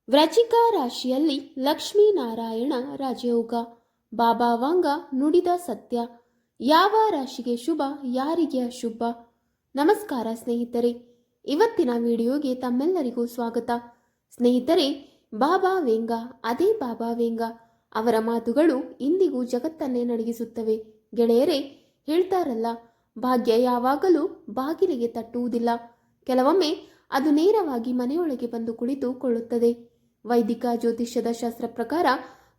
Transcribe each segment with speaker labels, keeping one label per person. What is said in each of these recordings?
Speaker 1: ವೃಶ್ಚಿಕ ರಾಶಿಯಲ್ಲಿ ಲಕ್ಷ್ಮೀನಾರಾಯಣ ರಾಜಯೋಗ. ಬಾಬಾ ವಾಂಗ ನುಡಿದ ಸತ್ಯ. ಯಾವ ರಾಶಿಗೆ ಶುಭ, ಯಾರಿಗೆ ಅಶುಭ? ನಮಸ್ಕಾರ ಸ್ನೇಹಿತರೆ, ಇವತ್ತಿನ ವಿಡಿಯೋಗೆ ತಮ್ಮೆಲ್ಲರಿಗೂ ಸ್ವಾಗತ. ಸ್ನೇಹಿತರೆ, ಬಾಬಾ ವೇಂಗ, ಅದೇ ಬಾಬಾ ವೇಂಗ ಅವರ ಮಾತುಗಳು ಇಂದಿಗೂ ಜಗತ್ತನ್ನೇ ನಡಗಿಸುತ್ತವೆ. ಗೆಳೆಯರೇ, ಹೇಳ್ತಾರಲ್ಲ, ಭಾಗ್ಯ ಯಾವಾಗಲೂ ಬಾಗಿಲಿಗೆ ತಟ್ಟುವುದಿಲ್ಲ, ಕೆಲವೊಮ್ಮೆ ಅದು ನೇರವಾಗಿ ಮನೆಯೊಳಗೆ ಬಂದು ಕುಳಿತುಕೊಳ್ಳುತ್ತದೆ. ವೈದಿಕ ಜ್ಯೋತಿಷ್ಯದ ಶಾಸ್ತ್ರ ಪ್ರಕಾರ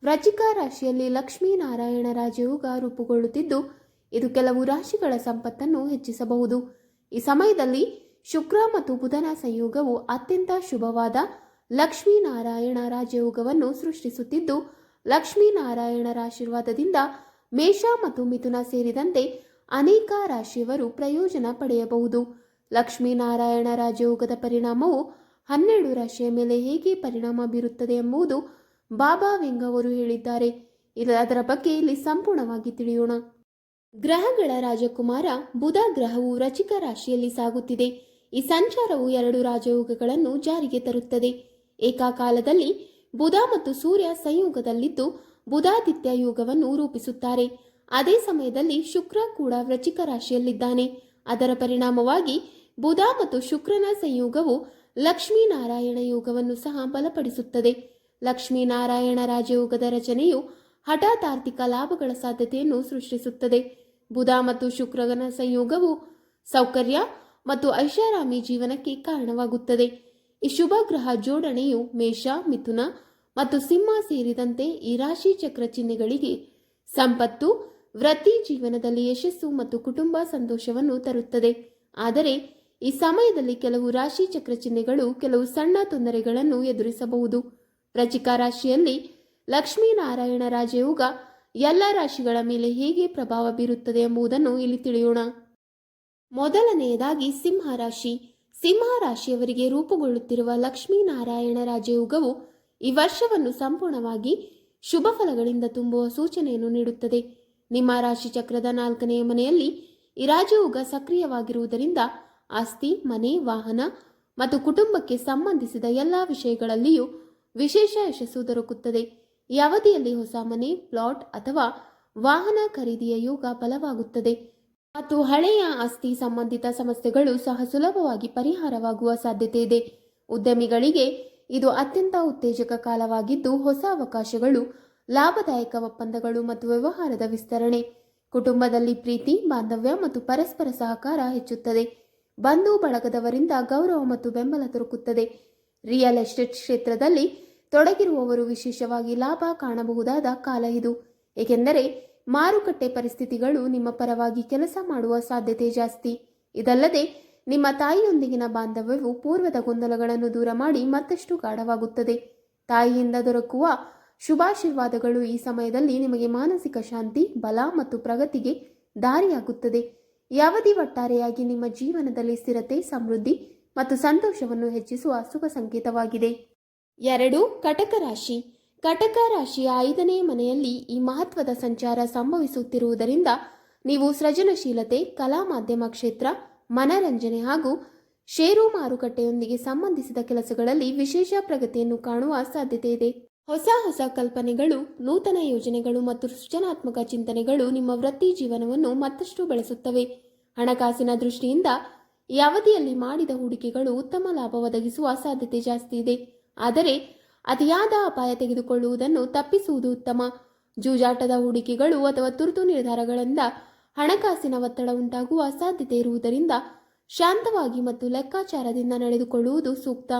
Speaker 1: ವೃಶ್ಚಿಕ ರಾಶಿಯಲ್ಲಿ ಲಕ್ಷ್ಮೀನಾರಾಯಣ ರಾಜಯೋಗ ರೂಪುಗೊಳ್ಳುತ್ತಿದ್ದು, ಇದು ಕೆಲವು ರಾಶಿಗಳ ಸಂಪತ್ತನ್ನು ಹೆಚ್ಚಿಸಬಹುದು. ಈ ಸಮಯದಲ್ಲಿ ಶುಕ್ರ ಮತ್ತು ಬುಧನ ಸಂಯೋಗವು ಅತ್ಯಂತ ಶುಭವಾದ ಲಕ್ಷ್ಮೀನಾರಾಯಣ ರಾಜಯೋಗವನ್ನು ಸೃಷ್ಟಿಸುತ್ತಿದ್ದು, ಲಕ್ಷ್ಮೀನಾರಾಯಣರ ಆಶೀರ್ವಾದದಿಂದ ಮೇಷ ಮತ್ತು ಮಿಥುನ ಸೇರಿದಂತೆ ಅನೇಕ ರಾಶಿಯವರು ಪ್ರಯೋಜನ ಪಡೆಯಬಹುದು. ಲಕ್ಷ್ಮೀನಾರಾಯಣ ರಾಜಯೋಗದ ಪರಿಣಾಮವು 12 ರಾಶಿಯ ಮೇಲೆ ಹೇಗೆ ಪರಿಣಾಮ ಬೀರುತ್ತದೆ ಎಂಬುದು ಬಾಬಾ ವೇಂಗ ಅವರು ಹೇಳಿದ್ದಾರೆ. ಅದರ ಬಗ್ಗೆ ಇಲ್ಲಿ ಸಂಪೂರ್ಣವಾಗಿ ತಿಳಿಯೋಣ. ಗ್ರಹಗಳ ರಾಜಕುಮಾರ ಬುಧ ಗ್ರಹವು ವೃಶ್ಚಿಕ ರಾಶಿಯಲ್ಲಿ ಸಾಗುತ್ತಿದೆ. ಈ ಸಂಚಾರವು 2 ರಾಜಯೋಗಗಳನ್ನು ಜಾರಿಗೆ ತರುತ್ತದೆ. ಏಕಕಾಲದಲ್ಲಿ ಬುಧ ಮತ್ತು ಸೂರ್ಯ ಸಂಯೋಗದಲ್ಲಿದ್ದು ಬುಧಾದಿತ್ಯ ಯೋಗವನ್ನು ರೂಪಿಸುತ್ತಾರೆ. ಅದೇ ಸಮಯದಲ್ಲಿ ಶುಕ್ರ ಕೂಡ ವೃಶ್ಚಿಕ ರಾಶಿಯಲ್ಲಿದ್ದಾನೆ. ಅದರ ಪರಿಣಾಮವಾಗಿ ಬುಧ ಮತ್ತು ಶುಕ್ರನ ಸಂಯೋಗವು ಲಕ್ಷ್ಮೀನಾರಾಯಣ ಯೋಗವನ್ನು ಸಹ ಬಲಪಡಿಸುತ್ತದೆ. ಲಕ್ಷ್ಮೀನಾರಾಯಣ ರಾಜಯೋಗದ ರಚನೆಯು ಹಠಾತ್ ಆರ್ಥಿಕ ಲಾಭಗಳ ಸಾಧ್ಯತೆಯನ್ನು ಸೃಷ್ಟಿಸುತ್ತದೆ. ಬುಧ ಮತ್ತು ಶುಕ್ರನ ಸಂಯೋಗವು ಸೌಕರ್ಯ ಮತ್ತು ಐಷಾರಾಮಿ ಜೀವನಕ್ಕೆ ಕಾರಣವಾಗುತ್ತದೆ. ಈ ಶುಭ ಗ್ರಹ ಜೋಡಣೆಯು ಮೇಷ, ಮಿಥುನ ಮತ್ತು ಸಿಂಹ ಸೇರಿದಂತೆ ಈ ರಾಶಿ ಚಕ್ರ ಚಿಹ್ನೆಗಳಿಗೆ ಸಂಪತ್ತು, ವೃತ್ತಿ ಜೀವನದಲ್ಲಿ ಯಶಸ್ಸು ಮತ್ತು ಕುಟುಂಬ ಸಂತೋಷವನ್ನು ತರುತ್ತದೆ. ಆದರೆ ಈ ಸಮಯದಲ್ಲಿ ಕೆಲವು ರಾಶಿ ಚಕ್ರ ಚಿಹ್ನೆಗಳು ಕೆಲವು ಸಣ್ಣ ತೊಂದರೆಗಳನ್ನು ಎದುರಿಸಬಹುದು. ವೃಶ್ಚಿಕ ರಾಶಿಯಲ್ಲಿ ಲಕ್ಷ್ಮೀನಾರಾಯಣ ರಾಜಯೋಗ ಎಲ್ಲ ರಾಶಿಗಳ ಮೇಲೆ ಹೇಗೆ ಪ್ರಭಾವ ಬೀರುತ್ತದೆ ಎಂಬುದನ್ನು ಇಲ್ಲಿ ತಿಳಿಯೋಣ. ಮೊದಲನೆಯದಾಗಿ ಸಿಂಹ ರಾಶಿ. ಸಿಂಹ ರಾಶಿಯವರಿಗೆ ರೂಪುಗೊಳ್ಳುತ್ತಿರುವ ಲಕ್ಷ್ಮೀನಾರಾಯಣ ರಾಜಯೋಗವು ಈ ವರ್ಷವನ್ನು ಸಂಪೂರ್ಣವಾಗಿ ಶುಭ ಫಲಗಳಿಂದ ತುಂಬುವ ಸೂಚನೆಯನ್ನು ನೀಡುತ್ತದೆ. ನಿಮ್ಮ ರಾಶಿ ಚಕ್ರದ 4ನೇ ಮನೆಯಲ್ಲಿ ಈ ರಾಜಯೋಗ ಸಕ್ರಿಯವಾಗಿರುವುದರಿಂದ ಆಸ್ತಿ, ಮನೆ, ವಾಹನ ಮತ್ತು ಕುಟುಂಬಕ್ಕೆ ಸಂಬಂಧಿಸಿದ ಎಲ್ಲ ವಿಷಯಗಳಲ್ಲಿಯೂ ವಿಶೇಷ ಯಶಸ್ಸು ದೊರಕುತ್ತದೆ. ಈ ಅವಧಿಯಲ್ಲಿ ಹೊಸ ಮನೆ, ಪ್ಲಾಟ್ ಅಥವಾ ವಾಹನ ಖರೀದಿಯ ಯೋಗ ಬಲವಾಗುತ್ತದೆ ಮತ್ತು ಹಳೆಯ ಆಸ್ತಿ ಸಂಬಂಧಿತ ಸಮಸ್ಯೆಗಳು ಸಹ ಸುಲಭವಾಗಿ ಪರಿಹಾರವಾಗುವ ಸಾಧ್ಯತೆ ಇದೆ. ಉದ್ಯಮಿಗಳಿಗೆ ಇದು ಅತ್ಯಂತ ಉತ್ತೇಜಕ ಕಾಲವಾಗಿದ್ದು, ಹೊಸ ಅವಕಾಶಗಳು, ಲಾಭದಾಯಕ ಒಪ್ಪಂದಗಳು ಮತ್ತು ವ್ಯವಹಾರದ ವಿಸ್ತರಣೆ, ಕುಟುಂಬದಲ್ಲಿ ಪ್ರೀತಿ, ಬಾಂಧವ್ಯ ಮತ್ತು ಪರಸ್ಪರ ಸಹಕಾರ ಹೆಚ್ಚುತ್ತದೆ. ಬಂಧು ಬಳಗದವರಿಂದ ಗೌರವ ಮತ್ತು ಬೆಂಬಲ ದೊರಕುತ್ತದೆ. ರಿಯಲ್ ಎಸ್ಟೇಟ್ ಕ್ಷೇತ್ರದಲ್ಲಿ ತೊಡಗಿರುವವರು ವಿಶೇಷವಾಗಿ ಲಾಭ ಕಾಣಬಹುದಾದ ಕಾಲ ಇದು, ಏಕೆಂದರೆ ಮಾರುಕಟ್ಟೆ ಪರಿಸ್ಥಿತಿಗಳು ನಿಮ್ಮ ಪರವಾಗಿ ಕೆಲಸ ಮಾಡುವ ಸಾಧ್ಯತೆ ಜಾಸ್ತಿ. ಇದಲ್ಲದೆ ನಿಮ್ಮ ತಾಯಿಯೊಂದಿಗಿನ ಬಾಂಧವ್ಯವು ಪೂರ್ವದ ಗೊಂದಲಗಳನ್ನು ದೂರ ಮಾಡಿ ಮತ್ತಷ್ಟು ಗಾಢವಾಗುತ್ತದೆ. ತಾಯಿಯಿಂದ ದೊರಕುವ ಶುಭಾಶೀರ್ವಾದಗಳು ಈ ಸಮಯದಲ್ಲಿ ನಿಮಗೆ ಮಾನಸಿಕ ಶಾಂತಿ, ಬಲ ಮತ್ತು ಪ್ರಗತಿಗೆ ದಾರಿಯಾಗುತ್ತದೆ. ಈ ಅವಧಿ ಒಟ್ಟಾರೆಯಾಗಿ ನಿಮ್ಮ ಜೀವನದಲ್ಲಿ ಸ್ಥಿರತೆ, ಸಮೃದ್ಧಿ ಮತ್ತು ಸಂತೋಷವನ್ನು ಹೆಚ್ಚಿಸುವ ಶುಭ ಸಂಕೇತವಾಗಿದೆ. 2. ಕಟಕ ರಾಶಿ. ಕಟಕ ರಾಶಿಯ 5ನೇ ಮನೆಯಲ್ಲಿ ಈ ಮಹತ್ವದ ಸಂಚಾರ ಸಂಭವಿಸುತ್ತಿರುವುದರಿಂದ ನೀವು ಸೃಜನಶೀಲತೆ, ಕಲಾ ಮಾಧ್ಯಮ ಕ್ಷೇತ್ರ, ಮನರಂಜನೆ ಹಾಗೂ ಷೇರು ಮಾರುಕಟ್ಟೆಯೊಂದಿಗೆ ಸಂಬಂಧಿಸಿದ ಕೆಲಸಗಳಲ್ಲಿ ವಿಶೇಷ ಪ್ರಗತಿಯನ್ನು ಕಾಣುವ ಸಾಧ್ಯತೆ ಇದೆ. ಹೊಸ ಕಲ್ಪನೆಗಳು, ನೂತನ ಯೋಜನೆಗಳು ಮತ್ತು ಸೃಜನಾತ್ಮಕ ಚಿಂತನೆಗಳು ನಿಮ್ಮ ವೃತ್ತಿ ಜೀವನವನ್ನು ಮತ್ತಷ್ಟು ಬೆಳೆಸುತ್ತವೆ. ಹಣಕಾಸಿನ ದೃಷ್ಟಿಯಿಂದ ಈ ಅವಧಿಯಲ್ಲಿ ಮಾಡಿದ ಹೂಡಿಕೆಗಳು ಉತ್ತಮ ಲಾಭ ಒದಗಿಸುವ ಸಾಧ್ಯತೆ ಜಾಸ್ತಿ ಇದೆ. ಆದರೆ ಅತಿಯಾದ ಅಪಾಯ ತೆಗೆದುಕೊಳ್ಳುವುದನ್ನು ತಪ್ಪಿಸುವುದು ಉತ್ತಮ. ಜೂಜಾಟದ ಹೂಡಿಕೆಗಳು ಅಥವಾ ತುರ್ತು ನಿರ್ಧಾರಗಳಿಂದ ಹಣಕಾಸಿನ ಒತ್ತಡ ಉಂಟಾಗುವ ಸಾಧ್ಯತೆ ಇರುವುದರಿಂದ ಶಾಂತವಾಗಿ ಮತ್ತು ಲೆಕ್ಕಾಚಾರದಿಂದ ನಡೆದುಕೊಳ್ಳುವುದು ಸೂಕ್ತ.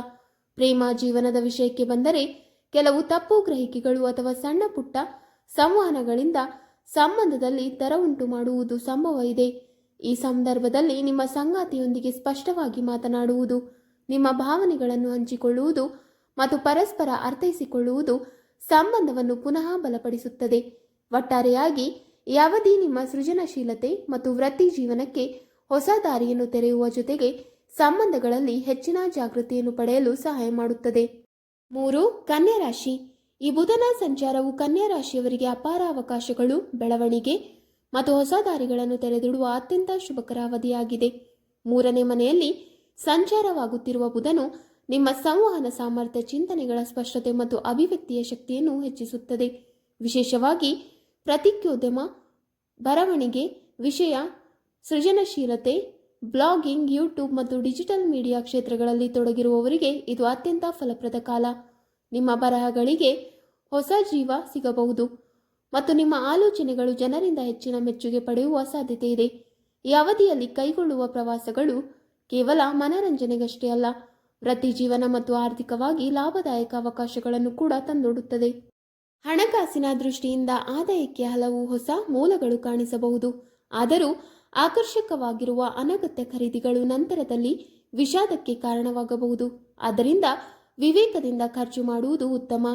Speaker 1: ಪ್ರೇಮ ಜೀವನದ ವಿಷಯಕ್ಕೆ ಬಂದರೆ ಕೆಲವು ತಪ್ಪು ಗ್ರಹಿಕೆಗಳು ಅಥವಾ ಸಣ್ಣ ಪುಟ್ಟ ಸಂವಹನಗಳಿಂದ ಸಂಬಂಧದಲ್ಲಿ ತರ ಉಂಟು ಮಾಡುವುದು ಸಂಭವ ಇದೆ. ಈ ಸಂದರ್ಭದಲ್ಲಿ ನಿಮ್ಮ ಸಂಗಾತಿಯೊಂದಿಗೆ ಸ್ಪಷ್ಟವಾಗಿ ಮಾತನಾಡುವುದು, ನಿಮ್ಮ ಭಾವನೆಗಳನ್ನು ಹಂಚಿಕೊಳ್ಳುವುದು ಮತ್ತು ಪರಸ್ಪರ ಅರ್ಥೈಸಿಕೊಳ್ಳುವುದು ಸಂಬಂಧವನ್ನು ಪುನಃ ಬಲಪಡಿಸುತ್ತದೆ. ಒಟ್ಟಾರೆಯಾಗಿ ಈ ಅವಧಿ ನಿಮ್ಮ ಸೃಜನಶೀಲತೆ ಮತ್ತು ವೃತ್ತಿ ಜೀವನಕ್ಕೆ ಹೊಸ ದಾರಿಯನ್ನು ತೆರೆಯುವ ಜೊತೆಗೆ ಸಂಬಂಧಗಳಲ್ಲಿ ಹೆಚ್ಚಿನ ಜಾಗೃತಿಯನ್ನು ಪಡೆಯಲು ಸಹಾಯ ಮಾಡುತ್ತದೆ. 3. ಕನ್ಯಾ ರಾಶಿ. ಈ ಬುಧನ ಸಂಚಾರವು ಕನ್ಯಾ ರಾಶಿಯವರಿಗೆ ಅಪಾರ ಅವಕಾಶಗಳು, ಬೆಳವಣಿಗೆ ಮತ್ತು ಹೊಸ ದಾರಿಗಳನ್ನು ತೆರೆದಿಡುವ ಅತ್ಯಂತ ಶುಭಕರ ಅವಧಿಯಾಗಿದೆ. 3ನೇ ಮನೆಯಲ್ಲಿ ಸಂಚಾರವಾಗುತ್ತಿರುವ ಬುಧನು ನಿಮ್ಮ ಸಂವಹನ ಸಾಮರ್ಥ್ಯ, ಚಿಂತನೆಗಳ ಸ್ಪಷ್ಟತೆ ಮತ್ತು ಅಭಿವ್ಯಕ್ತಿಯ ಶಕ್ತಿಯನ್ನು ಹೆಚ್ಚಿಸುತ್ತದೆ. ವಿಶೇಷವಾಗಿ ಪತ್ರಿಕೋದ್ಯಮ, ಬರವಣಿಗೆ, ವಿಷಯ ಸೃಜನಶೀಲತೆ, ಬ್ಲಾಗಿಂಗ್, ಯೂಟ್ಯೂಬ್ ಮತ್ತು ಡಿಜಿಟಲ್ ಮೀಡಿಯಾ ಕ್ಷೇತ್ರಗಳಲ್ಲಿ ತೊಡಗಿರುವವರಿಗೆ ಇದು ಅತ್ಯಂತ ಫಲಪ್ರದ ಕಾಲ. ನಿಮ್ಮ ಬರಹಗಳಿಗೆ ಹೊಸ ಜೀವ ಸಿಗಬಹುದು ಮತ್ತು ನಿಮ್ಮ ಆಲೋಚನೆಗಳು ಜನರಿಂದ ಹೆಚ್ಚಿನ ಮೆಚ್ಚುಗೆ ಪಡೆಯುವ ಸಾಧ್ಯತೆ ಇದೆ. ಈ ಅವಧಿಯಲ್ಲಿ ಕೈಗೊಳ್ಳುವ ಪ್ರವಾಸಗಳು ಕೇವಲ ಮನರಂಜನೆಗಷ್ಟೇ ಅಲ್ಲ, ವೃತ್ತಿ ಜೀವನ ಮತ್ತು ಆರ್ಥಿಕವಾಗಿ ಲಾಭದಾಯಕ ಅವಕಾಶಗಳನ್ನು ಕೂಡ ತಂದೊಡ್ಡುತ್ತದೆ. ಹಣಕಾಸಿನ ದೃಷ್ಟಿಯಿಂದ ಆದಾಯಕ್ಕೆ ಹಲವು ಹೊಸ ಮೂಲಗಳು ಕಾಣಿಸಬಹುದು. ಆದರೂ ಆಕರ್ಷಕವಾಗಿರುವ ಅನಗತ್ಯ ಖರೀದಿಗಳು ನಂತರದಲ್ಲಿ ವಿಷಾದಕ್ಕೆ ಕಾರಣವಾಗಬಹುದು. ಆದ್ದರಿಂದ ವಿವೇಕದಿಂದ ಖರ್ಚು ಮಾಡುವುದು ಉತ್ತಮ.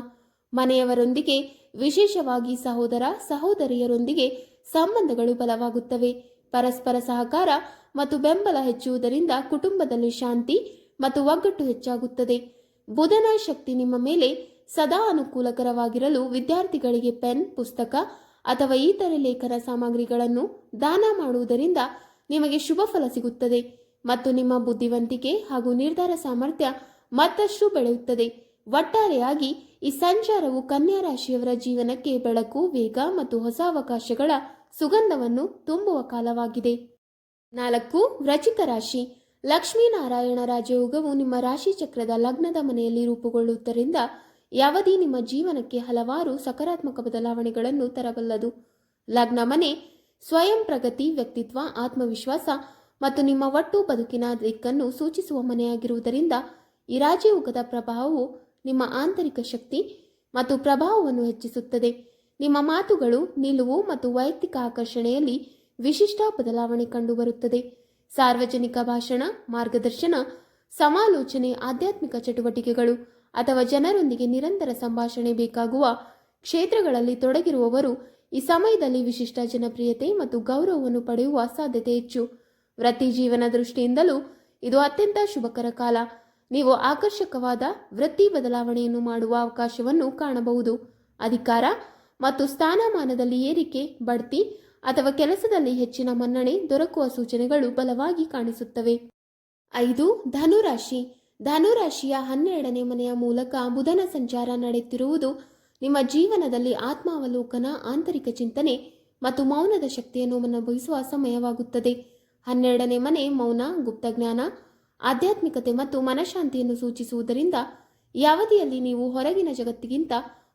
Speaker 1: ಮನೆಯವರೊಂದಿಗೆ, ವಿಶೇಷವಾಗಿ ಸಹೋದರ ಸಹೋದರಿಯರೊಂದಿಗೆ ಸಂಬಂಧಗಳು ಬಲವಾಗುತ್ತವೆ. ಪರಸ್ಪರ ಸಹಕಾರ ಮತ್ತು ಬೆಂಬಲ ಹೆಚ್ಚುವುದರಿಂದ ಕುಟುಂಬದಲ್ಲಿ ಶಾಂತಿ ಮತ್ತು ಒಗ್ಗಟ್ಟು ಹೆಚ್ಚಾಗುತ್ತದೆ. ಬುಧನ ಶಕ್ತಿ ನಿಮ್ಮ ಮೇಲೆ ಸದಾ ಅನುಕೂಲಕರವಾಗಿರಲು ವಿದ್ಯಾರ್ಥಿಗಳಿಗೆ ಪೆನ್, ಪುಸ್ತಕ ಅಥವಾ ಇತರೆ ಲೇಖನ ಸಾಮಗ್ರಿಗಳನ್ನು ದಾನ ಮಾಡುವುದರಿಂದ ನಿಮಗೆ ಶುಭ ಫಲ ಸಿಗುತ್ತದೆ ಮತ್ತು ನಿಮ್ಮ ಬುದ್ಧಿವಂತಿಕೆ ಹಾಗೂ ನಿರ್ಧಾರ ಸಾಮರ್ಥ್ಯ ಮತ್ತಷ್ಟು ಬೆಳೆಯುತ್ತದೆ. ಒಟ್ಟಾರೆಯಾಗಿ ಈ ಸಂಚಾರವು ಕನ್ಯಾ ರಾಶಿಯವರ ಜೀವನಕ್ಕೆ ಬೆಳಕು, ವೇಗ ಮತ್ತು ಹೊಸ ಅವಕಾಶಗಳ ಸುಗಂಧವನ್ನು ತುಂಬುವ ಕಾಲವಾಗಿದೆ. 4. ವೃಶ್ಚಿಕ ರಾಶಿ. ಲಕ್ಷ್ಮೀನಾರಾಯಣ ರಾಜಯೋಗವು ನಿಮ್ಮ ರಾಶಿ ಚಕ್ರದ ಲಗ್ನದ ಮನೆಯಲ್ಲಿ ರೂಪುಗೊಳ್ಳುವುದರಿಂದ ಈ ಅವಧಿ ನಿಮ್ಮ ಜೀವನಕ್ಕೆ ಹಲವಾರು ಸಕಾರಾತ್ಮಕ ಬದಲಾವಣೆಗಳನ್ನು ತರಬಲ್ಲದು. ಲಗ್ನ ಮನೆ ಸ್ವಯಂ ಪ್ರಗತಿ, ವ್ಯಕ್ತಿತ್ವ, ಆತ್ಮವಿಶ್ವಾಸ ಮತ್ತು ನಿಮ್ಮ ಒಟ್ಟು ಬದುಕಿನ ದಿಕ್ಕನ್ನು ಸೂಚಿಸುವ ಮನೆಯಾಗಿರುವುದರಿಂದ ಈ ರಾಜಯೋಗದ ಪ್ರಭಾವವು ನಿಮ್ಮ ಆಂತರಿಕ ಶಕ್ತಿ ಮತ್ತು ಪ್ರಭಾವವನ್ನು ಹೆಚ್ಚಿಸುತ್ತದೆ. ನಿಮ್ಮ ಮಾತುಗಳು, ನಿಲುವು ಮತ್ತು ವೈಯಕ್ತಿಕ ಆಕರ್ಷಣೆಯಲ್ಲಿ ವಿಶಿಷ್ಟ ಬದಲಾವಣೆ ಕಂಡುಬರುತ್ತದೆ. ಸಾರ್ವಜನಿಕ ಭಾಷಣ, ಮಾರ್ಗದರ್ಶನ, ಸಮಾಲೋಚನೆ, ಆಧ್ಯಾತ್ಮಿಕ ಚಟುವಟಿಕೆಗಳು ಅಥವಾ ಜನರೊಂದಿಗೆ ನಿರಂತರ ಸಂಭಾಷಣೆ ಬೇಕಾಗುವ ಕ್ಷೇತ್ರಗಳಲ್ಲಿ ತೊಡಗಿರುವವರು ಈ ಸಮಯದಲ್ಲಿ ವಿಶಿಷ್ಟ ಜನಪ್ರಿಯತೆ ಮತ್ತು ಗೌರವವನ್ನು ಪಡೆಯುವ ಸಾಧ್ಯತೆ ಹೆಚ್ಚು. ವೃತ್ತಿ ಜೀವನ ದೃಷ್ಟಿಯಿಂದಲೂ ಇದು ಅತ್ಯಂತ ಶುಭಕರ ಕಾಲ. ನೀವು ಆಕರ್ಷಕವಾದ ವೃತ್ತಿ ಬದಲಾವಣೆಯನ್ನು ಮಾಡುವ ಅವಕಾಶವನ್ನು ಕಾಣಬಹುದು. ಅಧಿಕಾರ ಮತ್ತು ಸ್ಥಾನಮಾನದಲ್ಲಿ ಏರಿಕೆ, ಬಡ್ತಿ ಅಥವಾ ಕೆಲಸದಲ್ಲಿ ಹೆಚ್ಚಿನ ಮನ್ನಣೆ ದೊರಕುವ ಸೂಚನೆಗಳು ಬಲವಾಗಿ ಕಾಣಿಸುತ್ತವೆ. 5. ಧನುರಾಶಿ. ಧನುರಾಶಿಯ 12ನೇ ಮನೆಯ ಮೂಲಕ ಬುಧನ ಸಂಚಾರ ನಡೆಯುತ್ತಿರುವುದು ನಿಮ್ಮ ಜೀವನದಲ್ಲಿ ಆತ್ಮಾವಲೋಕನ, ಆಂತರಿಕ ಚಿಂತನೆ ಮತ್ತು ಮೌನದ ಶಕ್ತಿಯನ್ನು ಅನುಭವಿಸುವ ಸಮಯವಾಗುತ್ತದೆ. 12ನೇ ಮನೆ ಮೌನ, ಗುಪ್ತಜ್ಞಾನ, ಆಧ್ಯಾತ್ಮಿಕತೆ ಮತ್ತು ಮನಃಶಾಂತಿಯನ್ನು ಸೂಚಿಸುವುದರಿಂದ ಈ ಅವಧಿಯಲ್ಲಿ ನೀವು ಹೊರಗಿನ ಜಗತ್ತಿಗಿಂತ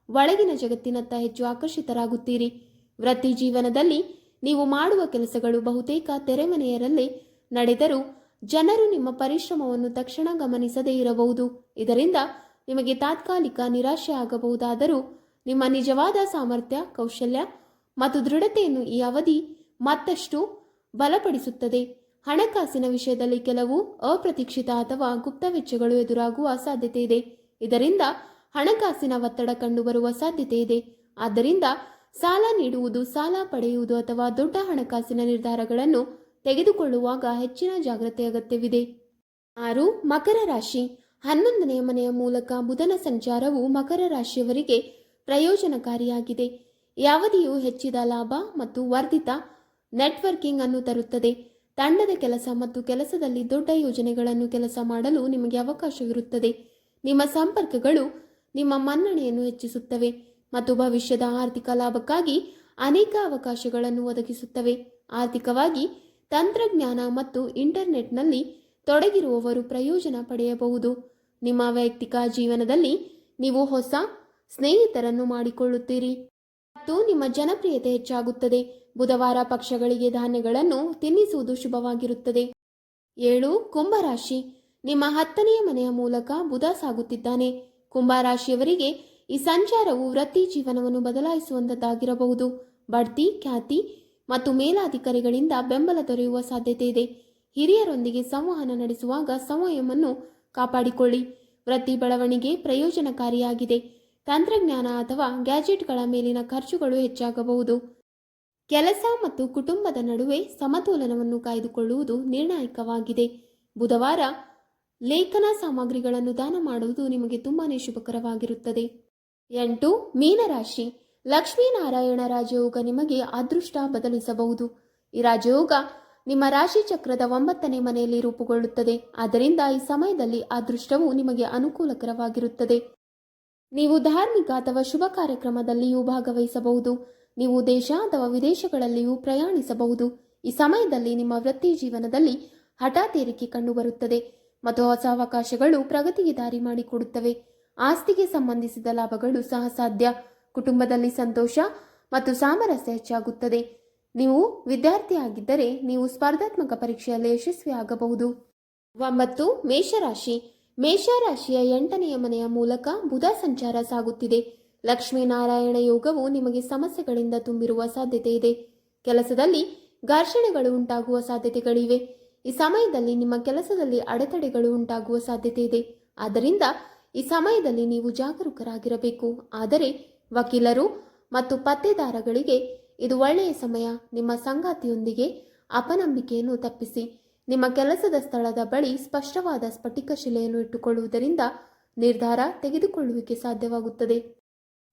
Speaker 1: ಒಳಗಿನ ಜಗತ್ತಿನತ್ತ ಹೆಚ್ಚು ಆಕರ್ಷಿತರಾಗುತ್ತೀರಿ. ವೃತ್ತಿ ಜೀವನದಲ್ಲಿ ನೀವು ಮಾಡುವ ಕೆಲಸಗಳು ಬಹುತೇಕ ತೆರೆಮನೆಯರಲ್ಲೇ ನಡೆದರೂ ಜನರು ನಿಮ್ಮ ಪರಿಶ್ರಮವನ್ನು ತಕ್ಷಣ ಗಮನಿಸದೇ ಇರಬಹುದು. ಇದರಿಂದ ನಿಮಗೆ ತಾತ್ಕಾಲಿಕ ನಿರಾಶೆ ಆಗಬಹುದಾದರೂ ನಿಮ್ಮ ನಿಜವಾದ ಸಾಮರ್ಥ್ಯ, ಕೌಶಲ್ಯ ಮತ್ತು ದೃಢತೆಯನ್ನು ಈ ಅವಧಿ ಮತ್ತಷ್ಟು ಬಲಪಡಿಸುತ್ತದೆ. ಹಣಕಾಸಿನ ವಿಷಯದಲ್ಲಿ ಕೆಲವು ಅಪ್ರತೀಕ್ಷಿತ ಅಥವಾ ಗುಪ್ತ ವೆಚ್ಚಗಳು ಎದುರಾಗುವ ಸಾಧ್ಯತೆ ಇದೆ. ಇದರಿಂದ ಹಣಕಾಸಿನ ಒತ್ತಡ ಕಂಡುಬರುವ ಸಾಧ್ಯತೆ ಇದೆ. ಆದ್ದರಿಂದ ಸಾಲ ನೀಡುವುದು, ಸಾಲ ಪಡೆಯುವುದು ಅಥವಾ ದೊಡ್ಡ ಹಣಕಾಸಿನ ನಿರ್ಧಾರಗಳನ್ನು ತೆಗೆದುಕೊಳ್ಳುವಾಗ ಹೆಚ್ಚಿನ ಜಾಗ್ರತೆ ಅಗತ್ಯವಿದೆ. 6. ಮಕರ ರಾಶಿ. 11ನೇ ಮನೆಯ ಮೂಲಕ ಬುಧನ ಸಂಚಾರವು ಮಕರ ರಾಶಿಯವರಿಗೆ ಪ್ರಯೋಜನಕಾರಿಯಾಗಿದೆ. ಈ ಅವಧಿಯು ಹೆಚ್ಚಿದ ಲಾಭ ಮತ್ತು ವರ್ಧಿತ ನೆಟ್ವರ್ಕಿಂಗ್ ಅನ್ನು ತರುತ್ತದೆ. ತಂಡದ ಕೆಲಸ ಮತ್ತು ಕೆಲಸದಲ್ಲಿ ದೊಡ್ಡ ಯೋಜನೆಗಳನ್ನು ಕೆಲಸ ಮಾಡಲು ನಿಮಗೆ ಅವಕಾಶವಿರುತ್ತದೆ. ನಿಮ್ಮ ಸಂಪರ್ಕಗಳು ನಿಮ್ಮ ಮನ್ನಣೆಯನ್ನು ಹೆಚ್ಚಿಸುತ್ತವೆ ಮತ್ತು ಭವಿಷ್ಯದ ಆರ್ಥಿಕ ಲಾಭಕ್ಕಾಗಿ ಅನೇಕ ಅವಕಾಶಗಳನ್ನು ಒದಗಿಸುತ್ತವೆ. ಆರ್ಥಿಕವಾಗಿ ತಂತ್ರಜ್ಞಾನ ಮತ್ತು ಇಂಟರ್ನೆಟ್ನಲ್ಲಿ ತೊಡಗಿರುವವರು ಪ್ರಯೋಜನ ಪಡೆಯಬಹುದು. ನಿಮ್ಮ ವೈಯಕ್ತಿಕ ಜೀವನದಲ್ಲಿ ನೀವು ಹೊಸ ಸ್ನೇಹಿತರನ್ನು ಮಾಡಿಕೊಳ್ಳುತ್ತೀರಿ ಮತ್ತು ನಿಮ್ಮ ಜನಪ್ರಿಯತೆ ಹೆಚ್ಚಾಗುತ್ತದೆ. ಬುಧವಾರ ಪಕ್ಷಗಳಿಗೆ ಧಾನ್ಯಗಳನ್ನು ತಿನ್ನಿಸುವುದು ಶುಭವಾಗಿರುತ್ತದೆ. 7. ಕುಂಭರಾಶಿ. ನಿಮ್ಮ 10ನೇ ಮನೆಯ ಮೂಲಕ ಬುಧ ಸಾಗುತ್ತಿದ್ದಾನೆ. ಕುಂಭರಾಶಿಯವರಿಗೆ ಈ ಸಂಚಾರವು ವೃತ್ತಿ ಜೀವನವನ್ನು ಬದಲಾಯಿಸುವಂತದ್ದಾಗಿರಬಹುದು. ಬಡ್ತಿ, ಖ್ಯಾತಿ ಮತ್ತು ಮೇಲಾಧಿಕಾರಿಗಳಿಂದ ಬೆಂಬಲ ದೊರೆಯುವ ಸಾಧ್ಯತೆ ಇದೆ. ಹಿರಿಯರೊಂದಿಗೆ ಸಂವಹನ ನಡೆಸುವಾಗ ಸಂಯಮವನ್ನು ಕಾಪಾಡಿಕೊಳ್ಳಿ. ವೃತ್ತಿ ಬೆಳವಣಿಗೆ ಪ್ರಯೋಜನಕಾರಿಯಾಗಿದೆ. ತಂತ್ರಜ್ಞಾನ ಅಥವಾ ಗ್ಯಾಜೆಟ್ಗಳ ಮೇಲಿನ ಖರ್ಚುಗಳು ಹೆಚ್ಚಾಗಬಹುದು. ಕೆಲಸ ಮತ್ತು ಕುಟುಂಬದ ನಡುವೆ ಸಮತೋಲನವನ್ನು ಕಾಯ್ದುಕೊಳ್ಳುವುದು ನಿರ್ಣಾಯಕವಾಗಿದೆ. ಬುಧವಾರ ಲೇಖನ ಸಾಮಗ್ರಿಗಳನ್ನು ದಾನ ಮಾಡುವುದು ನಿಮಗೆ ತುಂಬಾನೇ ಶುಭಕರವಾಗಿರುತ್ತದೆ. 8. ಮೀನರಾಶಿ. ಲಕ್ಷ್ಮೀನಾರಾಯಣ ರಾಜಯೋಗ ನಿಮಗೆ ಅದೃಷ್ಟ ಬದಲಿಸಬಹುದು. ಈ ರಾಜಯೋಗ ನಿಮ್ಮ ರಾಶಿ ಚಕ್ರದ 9ನೇ ಮನೆಯಲ್ಲಿ ರೂಪುಗೊಳ್ಳುತ್ತದೆ. ಆದ್ದರಿಂದ ಈ ಸಮಯದಲ್ಲಿ ಅದೃಷ್ಟವು ನಿಮಗೆ ಅನುಕೂಲಕರವಾಗಿರುತ್ತದೆ. ನೀವು ಧಾರ್ಮಿಕ ಅಥವಾ ಶುಭ ಕಾರ್ಯಕ್ರಮದಲ್ಲಿಯೂ ಭಾಗವಹಿಸಬಹುದು. ನೀವು ದೇಶ ಅಥವಾ ವಿದೇಶಗಳಲ್ಲಿಯೂ ಪ್ರಯಾಣಿಸಬಹುದು. ಈ ಸಮಯದಲ್ಲಿ ನಿಮ್ಮ ವೃತ್ತಿ ಜೀವನದಲ್ಲಿ ಹಠಾತ್ ಏರಿಕೆ ಕಂಡುಬರುತ್ತದೆ ಮತ್ತು ಹೊಸ ಅವಕಾಶಗಳು ಪ್ರಗತಿಗೆ ದಾರಿ ಮಾಡಿಕೊಡುತ್ತವೆ. ಆಸ್ತಿಗೆ ಸಂಬಂಧಿಸಿದ ಲಾಭಗಳು ಸಹ ಸಾಧ್ಯ. ಕುಟುಂಬದಲ್ಲಿ ಸಂತೋಷ ಮತ್ತು ಸಾಮರಸ್ಯ ಹೆಚ್ಚಾಗುತ್ತದೆ. ನೀವು ವಿದ್ಯಾರ್ಥಿಯಾಗಿದ್ದರೆ ನೀವು ಸ್ಪರ್ಧಾತ್ಮಕ ಪರೀಕ್ಷೆಯಲ್ಲಿ ಯಶಸ್ವಿಯಾಗಬಹುದು. 9. ಮೇಷರಾಶಿ. ಮೇಷರಾಶಿಯ 8ನೆಯ ಮನೆಯ ಮೂಲಕ ಬುಧ ಸಂಚಾರ ಸಾಗುತ್ತಿದೆ. ಲಕ್ಷ್ಮೀನಾರಾಯಣ ಯೋಗವು ನಿಮಗೆ ಸಮಸ್ಯೆಗಳಿಂದ ತುಂಬಿರುವ ಸಾಧ್ಯತೆ ಇದೆ. ಕೆಲಸದಲ್ಲಿ ಘರ್ಷಣೆಗಳು ಉಂಟಾಗುವ ಸಾಧ್ಯತೆಗಳಿವೆ. ಈ ಸಮಯದಲ್ಲಿ ನಿಮ್ಮ ಕೆಲಸದಲ್ಲಿ ಅಡೆತಡೆಗಳು ಉಂಟಾಗುವ ಸಾಧ್ಯತೆ ಇದೆ. ಆದ್ದರಿಂದ ಈ ಸಮಯದಲ್ಲಿ ನೀವು ಜಾಗರೂಕರಾಗಿರಬೇಕು. ಆದರೆ ವಕೀಲರು ಮತ್ತು ಪತ್ತೆದಾರಗಳಿಗೆ ಇದು ಒಳ್ಳೆಯ ಸಮಯ. ನಿಮ್ಮ ಸಂಗಾತಿಯೊಂದಿಗೆ ಅಪನಂಬಿಕೆಯನ್ನು ತಪ್ಪಿಸಿ. ನಿಮ್ಮ ಕೆಲಸದ ಸ್ಥಳದ ಬಳಿ ಸ್ಪಷ್ಟವಾದ ಸ್ಫಟಿಕ ಶಿಲೆಯನ್ನು ಇಟ್ಟುಕೊಳ್ಳುವುದರಿಂದ ನಿರ್ಧಾರ ತೆಗೆದುಕೊಳ್ಳುವಿಕೆ ಸಾಧ್ಯವಾಗುತ್ತದೆ.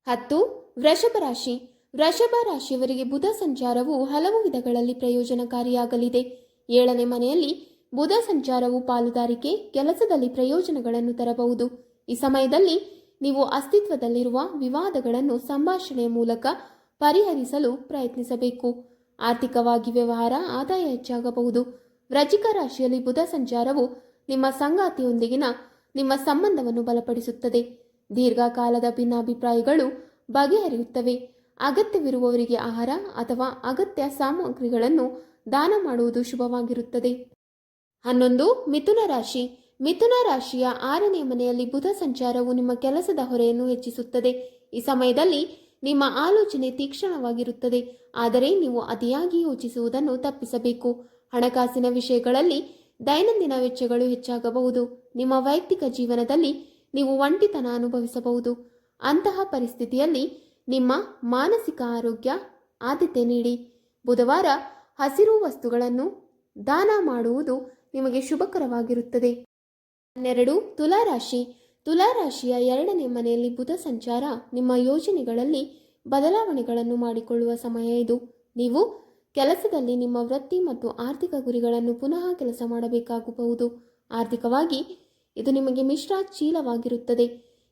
Speaker 1: 10. ವೃಷಭ ರಾಶಿ. ವೃಷಭ ರಾಶಿಯವರಿಗೆ ಬುಧ ಸಂಚಾರವು ಹಲವು ವಿಧಗಳಲ್ಲಿ ಪ್ರಯೋಜನಕಾರಿಯಾಗಲಿದೆ. 7ನೇ ಮನೆಯಲ್ಲಿ ಬುಧ ಸಂಚಾರವು ಪಾಲುದಾರಿಕೆ, ಕೆಲಸದಲ್ಲಿ ಪ್ರಯೋಜನಗಳನ್ನು ತರಬಹುದು. ಈ ಸಮಯದಲ್ಲಿ ನೀವು ಅಸ್ತಿತ್ವದಲ್ಲಿರುವ ವಿವಾದಗಳನ್ನು ಸಂಭಾಷಣೆಯ ಮೂಲಕ ಪರಿಹರಿಸಲು ಪ್ರಯತ್ನಿಸಬೇಕು. ಆರ್ಥಿಕವಾಗಿ ವ್ಯವಹಾರ ಆದಾಯ ಹೆಚ್ಚಾಗಬಹುದು. ವೃಶ್ಚಿಕ ರಾಶಿಯಲ್ಲಿ ಬುಧ ಸಂಚಾರವು ನಿಮ್ಮ ಸಂಗಾತಿಯೊಂದಿಗಿನ ನಿಮ್ಮ ಸಂಬಂಧವನ್ನು ಬಲಪಡಿಸುತ್ತದೆ. ದೀರ್ಘಕಾಲದ ಭಿನ್ನಾಭಿಪ್ರಾಯಗಳು ಬಗೆಹರಿಯುತ್ತವೆ. ಅಗತ್ಯವಿರುವವರಿಗೆ ಆಹಾರ ಅಥವಾ ಅಗತ್ಯ ಸಾಮಗ್ರಿಗಳನ್ನು ದಾನ ಮಾಡುವುದು ಶುಭವಾಗಿರುತ್ತದೆ. 11. ಮಿಥುನ ರಾಶಿ. ಮಿಥುನ ರಾಶಿಯ 6ನೇ ಮನೆಯಲ್ಲಿ ಬುಧ ಸಂಚಾರವು ನಿಮ್ಮ ಕೆಲಸದ ಹೊರೆಯನ್ನು ಹೆಚ್ಚಿಸುತ್ತದೆ. ಈ ಸಮಯದಲ್ಲಿ ನಿಮ್ಮ ಆಲೋಚನೆ ತೀಕ್ಷ್ಣವಾಗಿರುತ್ತದೆ, ಆದರೆ ನೀವು ಅತಿಯಾಗಿ ಯೋಚಿಸುವುದನ್ನು ತಪ್ಪಿಸಬೇಕು. ಹಣಕಾಸಿನ ವಿಷಯಗಳಲ್ಲಿ ದೈನಂದಿನ ವೆಚ್ಚಗಳು ಹೆಚ್ಚಾಗಬಹುದು. ನಿಮ್ಮ ವೈಯಕ್ತಿಕ ಜೀವನದಲ್ಲಿ ನೀವು ಒಂಟಿತನ ಅನುಭವಿಸಬಹುದು. ಅಂತಹ ಪರಿಸ್ಥಿತಿಯಲ್ಲಿ ನಿಮ್ಮ ಮಾನಸಿಕ ಆರೋಗ್ಯ ಆದ್ಯತೆ ನೀಡಿ. ಬುಧವಾರ ಹಸಿರು ವಸ್ತುಗಳನ್ನು ದಾನ ಮಾಡುವುದು ನಿಮಗೆ ಶುಭಕರವಾಗಿರುತ್ತದೆ. 12. ತುಲಾರಾಶಿ. ತುಲಾರಾಶಿಯ 2ನೇ ಮನೆಯಲ್ಲಿ ಬುಧ ಸಂಚಾರ ನಿಮ್ಮ ಯೋಜನೆಗಳಲ್ಲಿ ಬದಲಾವಣೆಗಳನ್ನು ಮಾಡಿಕೊಳ್ಳುವ ಸಮಯ ಇದು. ನೀವು ಕೆಲಸದಲ್ಲಿ ನಿಮ್ಮ ವೃತ್ತಿ ಮತ್ತು ಆರ್ಥಿಕ ಗುರಿಗಳನ್ನು ಪುನಃ ಕೆಲಸ ಮಾಡಬೇಕಾಗಬಹುದು. ಆರ್ಥಿಕವಾಗಿ ಇದು ನಿಮಗೆ ಮಿಶ್ರ ಚೀಲವಾಗಿರುತ್ತದೆ.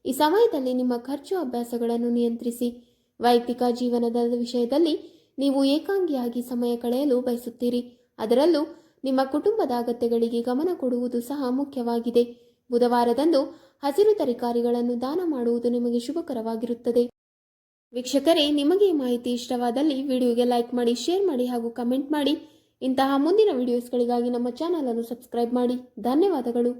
Speaker 1: ಈ ಸಮಯದಲ್ಲಿ ನಿಮ್ಮ ಖರ್ಚು ಅಭ್ಯಾಸಗಳನ್ನು ನಿಯಂತ್ರಿಸಿ. ವೈಯಕ್ತಿಕ ಜೀವನದ ವಿಷಯದಲ್ಲಿ ನೀವು ಏಕಾಂಗಿಯಾಗಿ ಸಮಯ ಕಳೆಯಲು ಬಯಸುತ್ತೀರಿ. ಅದರಲ್ಲೂ ನಿಮ್ಮ ಕುಟುಂಬದ ಅಗತ್ಯಗಳಿಗೆ ಗಮನ ಕೊಡುವುದು ಸಹ ಮುಖ್ಯವಾಗಿದೆ. ಬುಧವಾರದಂದು ಹಸಿರು ತರಕಾರಿಗಳನ್ನು ದಾನ ಮಾಡುವುದು ನಿಮಗೆ ಶುಭಕರವಾಗಿರುತ್ತದೆ. ವೀಕ್ಷಕರೇ, ನಿಮಗೆ ಈ ಮಾಹಿತಿ ಇಷ್ಟವಾದಲ್ಲಿ ವಿಡಿಯೋಗೆ ಲೈಕ್ ಮಾಡಿ, ಶೇರ್ ಮಾಡಿ ಹಾಗೂ ಕಮೆಂಟ್ ಮಾಡಿ. ಇಂತಹ ಮುಂದಿನ ವಿಡಿಯೋಸ್ಗಳಿಗಾಗಿ ನಮ್ಮ ಚಾನಲ್ ಅನ್ನು ಸಬ್ಸ್ಕ್ರೈಬ್ ಮಾಡಿ. ಧನ್ಯವಾದಗಳು.